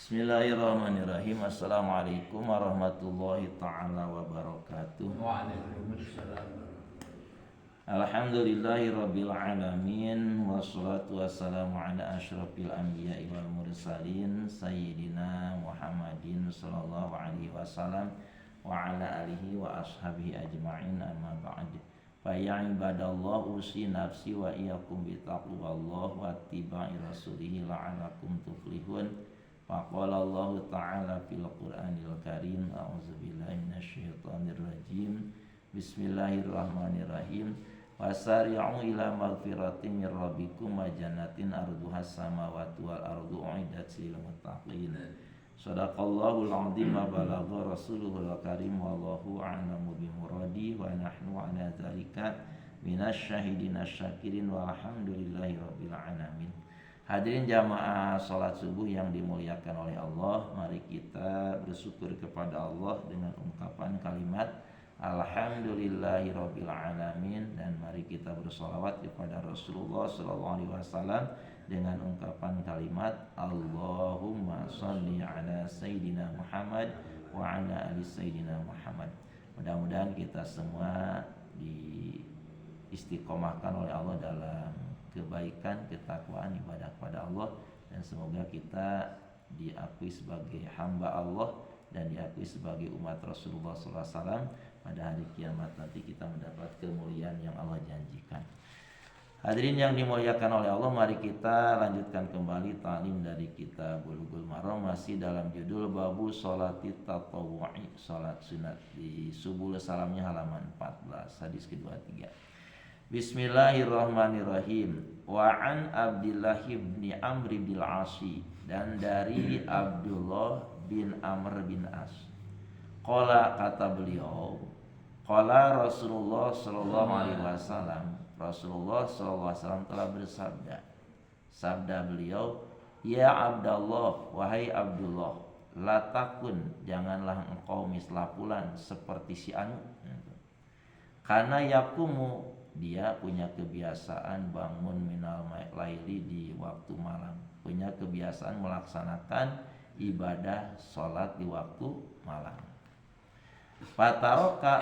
Bismillahirrahmanirrahim. Assalamualaikum warahmatullahi ta'ala wabarakatuh. Waalaikumsalam. Alhamdulillahi rabbil alamin. Wassalatu wassalamu ala asyrafil anbiya'i wal mursalin Sayyidina Muhammadin sallallahu alaihi wasallam wa ala alihi wa ashabihi ajma'in, amma ba'd. Fa ya ibadallah, usi nafsi wa iyyakum bittaqwallah wa ittiba'i rasulihi la'allakum tuflihun. Faqala Allah Ta'ala fil Qur'anil Karim, a'udzubillahi minasyaitonir rajim. Bismillahirrahmanirrahim. Wasari'u ila magfiratin mir rabbikum wa jannatin arduhas samawati wal ardu uiddat lil muttaqin. Shadaqallahul azim wa balagha rasuluhul karim, wallahu a'lamu bimuradi wa nahnu ala dzalika minasyahidin asyakirin walhamdulillahi rabbil alamin. Hadirin jamaah salat subuh yang dimuliakan oleh Allah, mari kita bersyukur kepada Allah dengan ungkapan kalimat Alhamdulillahirabbil alamin, dan mari kita bersolawat kepada Rasulullah sallallahu alaihi wasallam dengan ungkapan kalimat Allahumma shalli ala sayyidina Muhammad wa ala ali sayyidina Muhammad. Mudah-mudahan kita semua diistiqomahkan oleh Allah dalam kebaikan, ketakwaan, ibadah kepada Allah, dan semoga kita diakui sebagai hamba Allah dan diakui sebagai umat Rasulullah SAW. Pada hari kiamat nanti kita mendapat kemuliaan yang Allah janjikan. Hadirin yang dimuliakan oleh Allah, mari kita lanjutkan kembali ta'lim dari kitab Bulughul Maram, masih dalam judul Babu Sholatit Tatawwu'i, salat sunat. Di Subul Salamnya halaman 14, hadis kedua 3. Bismillahirrahmanirrahim. Wa an Abdullah bin Amr bin As, dan dari Abdullah bin Amr bin As. Qala, kata beliau, qala Rasulullah sallallahu alaihi wasallam, Rasulullah sallallahu alaihi wasallam telah bersabda. Sabda beliau, ya Abdullah, wahai Abdullah, la takun, janganlah engkau mislapulan seperti si anu. Karena yakumu, dia punya kebiasaan bangun minal laili, di waktu malam, punya kebiasaan melaksanakan ibadah sholat di waktu malam. Fataroka,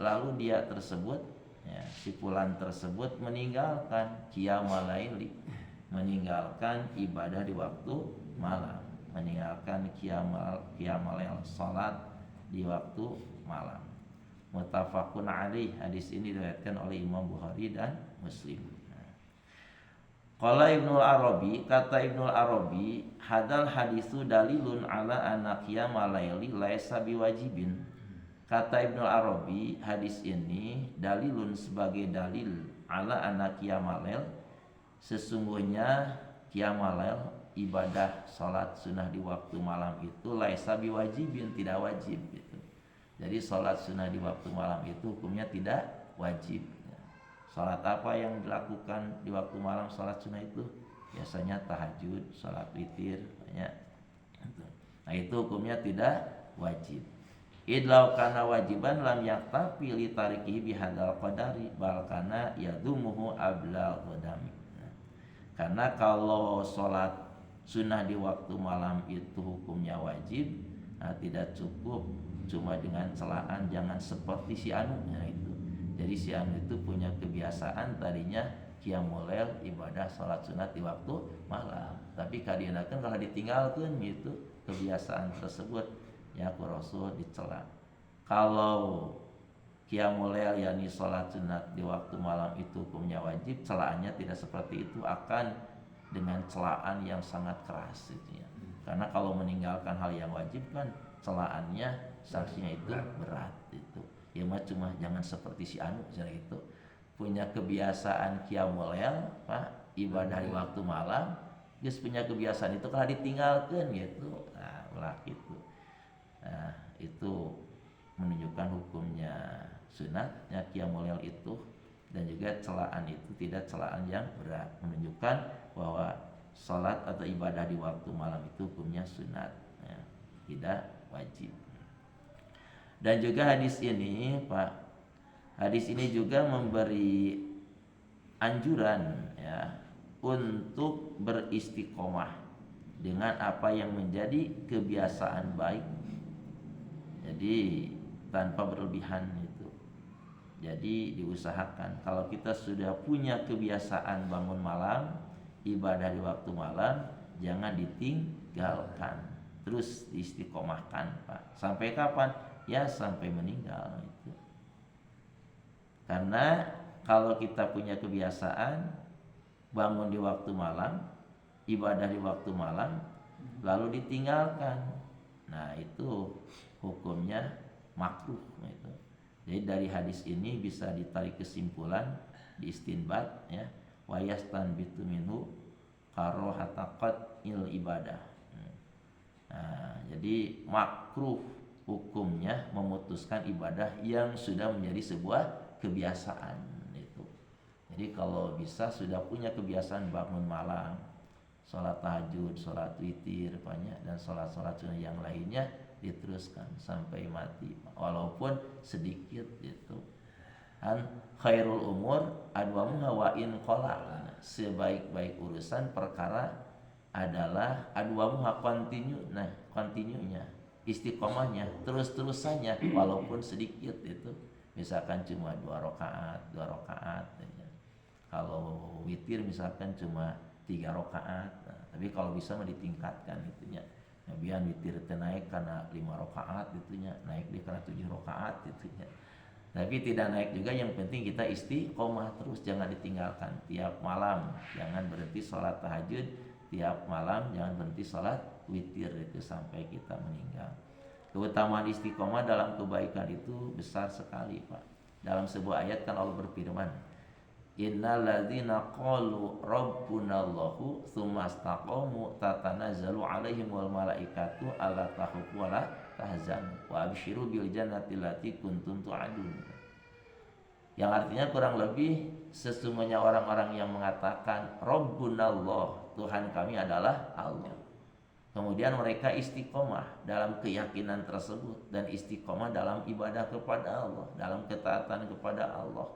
lalu dia tersebut, ya, si fulan tersebut meninggalkan qiyamal laili, meninggalkan ibadah di waktu malam, meninggalkan qiyamal lail, sholat di waktu malam. Muttafaqun alaih, hadis ini diriwayatkan oleh Imam Bukhari dan Muslim. Qala Ibnu Arabi, kata Ibnu Arabi, hadal hadisu dalilun ala anna qiyamal laili laisa biwajibin. Kata Ibnu Arabi, hadis ini dalilun, sebagai dalil, ala anna qiyamal lail, sesungguhnya qiyamal lail, ibadah salat sunnah di waktu malam itu laisa biwajibin, tidak wajib gitu. Jadi sholat sunnah di waktu malam itu hukumnya tidak wajib. Sholat apa yang dilakukan di waktu malam sholat sunnah itu? Biasanya tahajud, sholat witir, banyak. Nah itu hukumnya tidak wajib. Idlau kana wajiban lam yaktafi li tarikihi bihadal qadari bal kana yadumuhu ablal qadami. Karena kalau sholat sunnah di waktu malam itu hukumnya wajib, nah tidak cukup cuma dengan celaan jangan seperti si anu, nah itu. Jadi si anu itu punya kebiasaan tadinya qiyamul lail, ibadah salat sunat di waktu malam, tapi kadienakeun kalau ditinggalkeun gitu kebiasaan tersebut, ya ku Rasul dicela. Kalau qiyamul lail yakni salat sunat di waktu malam itu hukumnya wajib, celaannya tidak seperti itu, akan dengan celaan yang sangat keras gitu ya. Karena kalau meninggalkan hal yang wajib kan celaannya, sanksinya itu berat itu. Ya mah cuma jangan seperti si anu, misalnya itu punya kebiasaan qiyamul lail, Pak, ibadah di waktu malam, geus punya kebiasaan itu kalau ditinggalkan gitu. Nah, ulah gitu. Nah, itu menunjukkan hukumnya sunatnya qiyamul lail itu, dan juga celaan itu tidak celaan yang berat, menunjukkan bahwa salat atau ibadah di waktu malam itu hukumnya sunat, ya, tidak wajib. Dan juga hadis ini, Pak, hadis ini juga memberi anjuran, ya, untuk beristiqomah dengan apa yang menjadi kebiasaan baik. Jadi tanpa berlebihan itu. Jadi diusahakan kalau kita sudah punya kebiasaan bangun malam, ibadah di waktu malam, jangan ditinggalkan. Terus diistiqomahkan, Pak. Sampai kapan? Ya sampai meninggal itu. Karena kalau kita punya kebiasaan bangun di waktu malam, ibadah di waktu malam, lalu ditinggalkan, nah itu hukumnya makruh itu. Jadi dari hadis ini bisa ditarik kesimpulan di istinbat ya, wa yastanbitu minhu karahata qat'il ibadah. Nah, jadi makruh hukumnya memutuskan ibadah yang sudah menjadi sebuah kebiasaan itu. Jadi kalau bisa sudah punya kebiasaan bangun malam, sholat tahajud, sholat witir banyak, dan sholat-sholat sunnah yang lainnya diteruskan sampai mati walaupun sedikit gitu. An khairul umur adwamuha wa in qala, sebaik-baik urusan perkara adalah adwamuha kontinunya, istiqomahnya, terus-terusannya walaupun sedikit itu. Misalkan cuma 2 rakaat ya. Kalau witir misalkan cuma 3 rakaat, nah, tapi kalau bisa mah ditingkatkan itunya. Nabian witir naik karena 5 rakaat itunya, naik di karena 7 rakaat itunya. Tapi tidak naik juga, yang penting kita istiqomah terus, jangan ditinggalkan. Tiap malam jangan berhenti sholat tahajud, tiap malam jangan berhenti sholat witir itu sampai kita meninggal. Keutamaan istiqomah dalam kebaikan itu besar sekali, Pak. Dalam sebuah ayat kan Allah berfirman, innal ladzina qalu rabbunallahu tsumma istaqamu tatanazzalu alaihimul malaikatu alla takhafu wa la tahzanu wa absyiru bil jannati allati kuntum tu'adun. Yang artinya kurang lebih sesungguhnya orang-orang yang mengatakan rabbunallah, Tuhan kami adalah Allah. Kemudian mereka istiqomah dalam keyakinan tersebut dan istiqomah dalam ibadah kepada Allah, dalam ketaatan kepada Allah.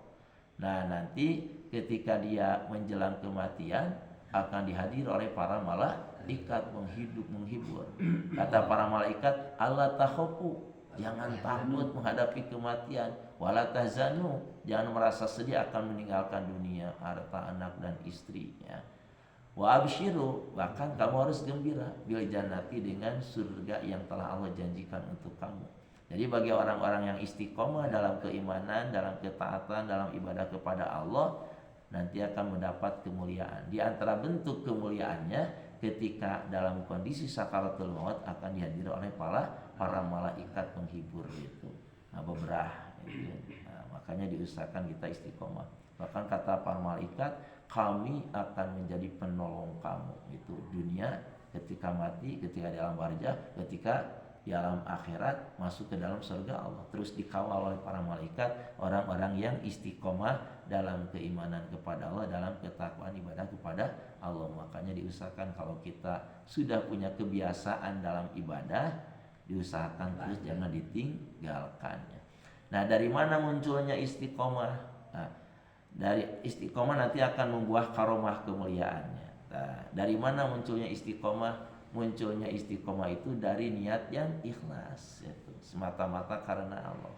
Nah, nanti ketika dia menjelang kematian akan dihadir oleh para malaikat menghibur. Kata para malaikat, Allah takhafu, jangan takut menghadapi kematian, wala tahzanu, jangan merasa sedih akan meninggalkan dunia, harta, anak dan istrinya. Wa absyiru, bahkan kamu harus gembira bil jannati, dengan surga yang telah Allah janjikan untuk kamu. Jadi bagi orang-orang yang istiqomah dalam keimanan, dalam ketaatan, dalam ibadah kepada Allah, nanti akan mendapat kemuliaan. Di antara bentuk kemuliaannya ketika dalam kondisi sakaratul maut akan dihadiri oleh para malaikat penghibur itu. Nah, beberapa itu. Nah, makanya diusahakan kita istiqomah. Bahkan kata para malaikat, kami akan menjadi penolong kamu itu dunia, ketika mati, ketika di alam barzakh, ketika di alam akhirat, masuk ke dalam surga Allah. Terus dikawal oleh para malaikat orang-orang yang istiqomah dalam keimanan kepada Allah, dalam ketakwaan ibadah kepada Allah. Makanya diusahakan kalau kita sudah punya kebiasaan dalam ibadah, diusahakan terus jangan ditinggalkannya. Nah, dari mana munculnya istiqomah? Nah, dari istiqomah nanti akan membuah karomah kemuliaannya. Nah, dari mana munculnya istiqomah? Munculnya istiqomah itu dari niat yang ikhlas, yaitu semata-mata karena Allah.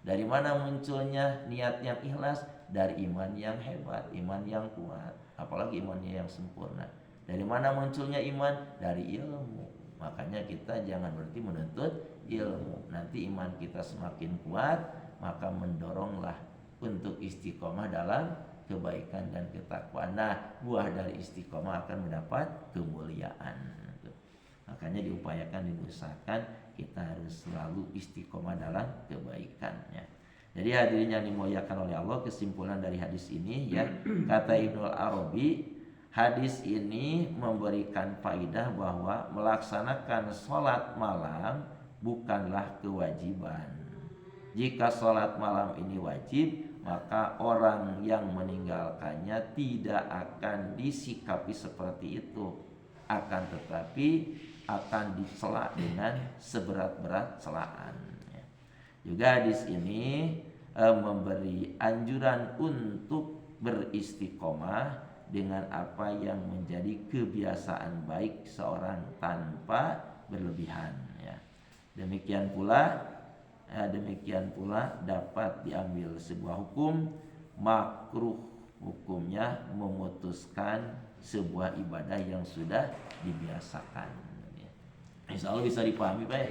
Dari mana munculnya niat yang ikhlas? Dari iman yang hebat, iman yang kuat, apalagi imannya yang sempurna. Dari mana munculnya iman? Dari ilmu. Makanya kita jangan berhenti menuntut ilmu. Nanti iman kita semakin kuat, maka mendoronglah untuk istiqomah dalam kebaikan dan ketakwaan. Nah, buah dari istiqomah akan mendapat kemuliaan. Makanya diupayakan, diusahakan kita harus selalu istiqomah dalam kebaikannya. Jadi hadirin yang dimuliakan oleh Allah, kesimpulan dari hadis ini ya, kata Ibnu Arabi, hadis ini memberikan faidah bahwa melaksanakan sholat malam bukanlah kewajiban. Jika sholat malam ini wajib, maka orang yang meninggalkannya tidak akan disikapi seperti itu, akan tetapi akan dicela dengan seberat-berat celaan. Juga hadis ini memberi anjuran untuk beristiqomah dengan apa yang menjadi kebiasaan baik seorang tanpa berlebihan ya. Demikian pula dapat diambil sebuah hukum makruh, hukumnya memutuskan sebuah ibadah yang sudah dibiasakan. Insya Allah bisa dipahami Pak ya?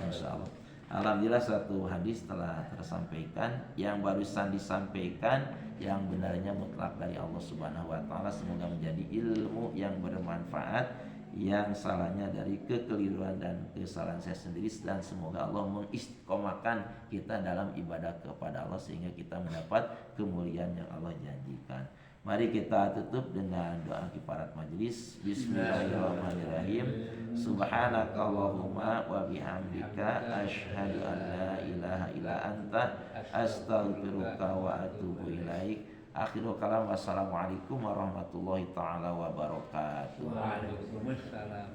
Insya Allah. Alhamdulillah satu hadis telah tersampaikan. Yang barusan disampaikan yang benarnya mutlak dari Allah Subhanahu wa taala, semoga menjadi ilmu yang bermanfaat. Yang salahnya dari kekeliruan dan kesalahan saya sendiri, dan semoga Allah mengistiqomahkan kita dalam ibadah kepada Allah sehingga kita mendapat kemuliaan yang Allah janjikan. Mari kita tutup dengan doa kifarat majelis. Bismillahirrahmanirrahim. Subhanakallahumma wa bihamdika asyhadu an la ilaha illa anta astaghfiruka wa atubu ilaik. Akhirul kalam, wassalamualaikum warahmatullahi taala wabarakatuh. Waalaikumsalam.